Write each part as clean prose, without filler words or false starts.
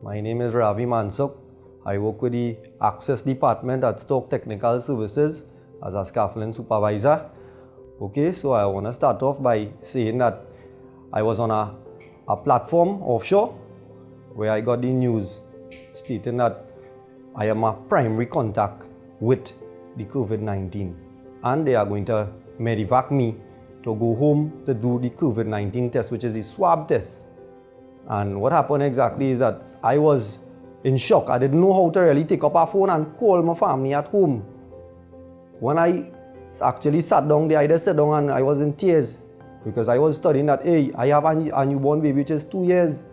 My name is Ravi Mansook. I work with the Access Department at Stork Technical Services as a scaffolding supervisor. Okay, so I want to start off by saying that I was on a platform offshore where I got the news stating that I am a primary contact with the COVID-19 and they are going to medevac me to go home to do the COVID-19 test, which is the swab test. And what happened exactly is that I was in shock. I didn't know how to really take up a phone and call my family at home. When I actually sat down there, I just sat down and I was in tears because I was studying that, hey, I have a newborn baby which is 2 years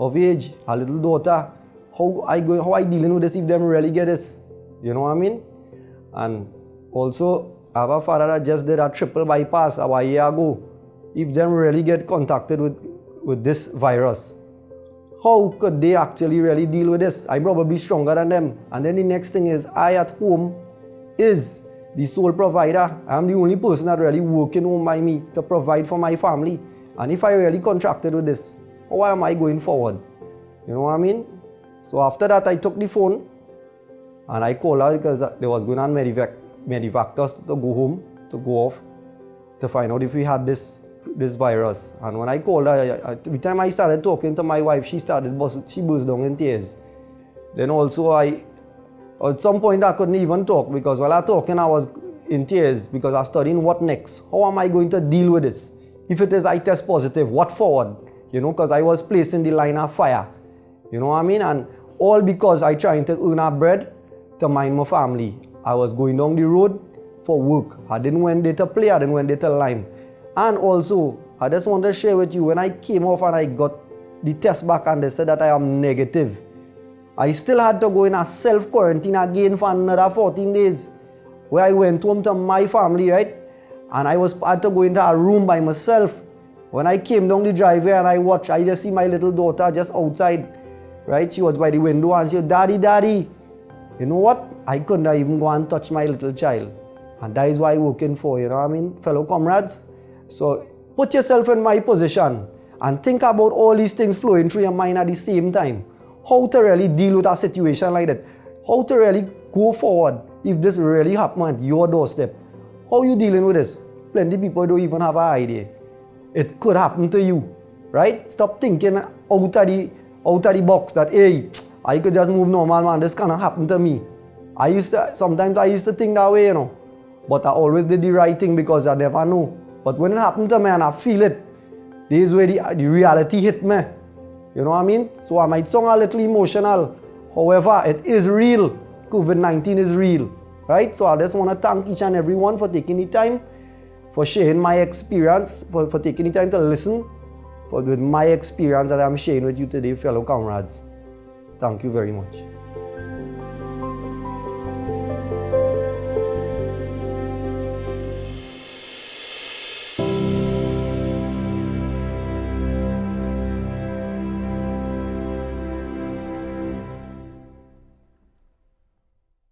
of age, a little daughter. How I dealing with this if them really get this? You know what I mean? And also, I have a father that just did a triple bypass a year ago. If them really get contacted with this virus, how could they actually really deal with this? I'm probably stronger than them. And then the next thing is, I at home is the sole provider. I'm the only person that really working home by me to provide for my family. And if I really contracted with this, how am I going forward? You know what I mean? So after that, I took the phone and I called her because they was going on medevac us to go home, to go off, to find out if we had this virus. And when I called her, every time I started talking to my wife, she burst down in tears. Then also at some point I couldn't even talk because while I was talking I was in tears because I was studying what next. How am I going to deal with this? If it is I test positive, what forward? You know, because I was placed in the line of fire. You know what I mean? And all because I trying to earn a bread to mind my family. I was going down the road for work. I didn't went there to play, I didn't went there to line. And also, I just want to share with you, when I came off and I got the test back and they said that I am negative, I still had to go in a self-quarantine again for another 14 days, where I went home to my family, right? And I had to go into a room by myself. When I came down the driveway and I watched, I just see my little daughter just outside, right? She was by the window and she said, Daddy, Daddy. You know what? I couldn't even go and touch my little child. And that is why I'm working for, you know what I mean, fellow comrades? So put yourself in my position and think about all these things flowing through your mind at the same time. How to really deal with a situation like that. How to really go forward if this really happened at your doorstep. How are you dealing with this? Plenty of people don't even have an idea. It could happen to you, right? Stop thinking out of the box that, hey, I could just move normal, man. This cannot happen to me. Sometimes I used to think that way, you know. But I always did the right thing because I never know. But when it happened to me and I feel it, this is where the reality hit me. You know what I mean? So I might sound a little emotional. However, it is real. COVID-19 is real, right? So I just want to thank each and everyone for taking the time, for sharing my experience, for taking the time to listen with my experience that I'm sharing with you today, fellow comrades. Thank you very much.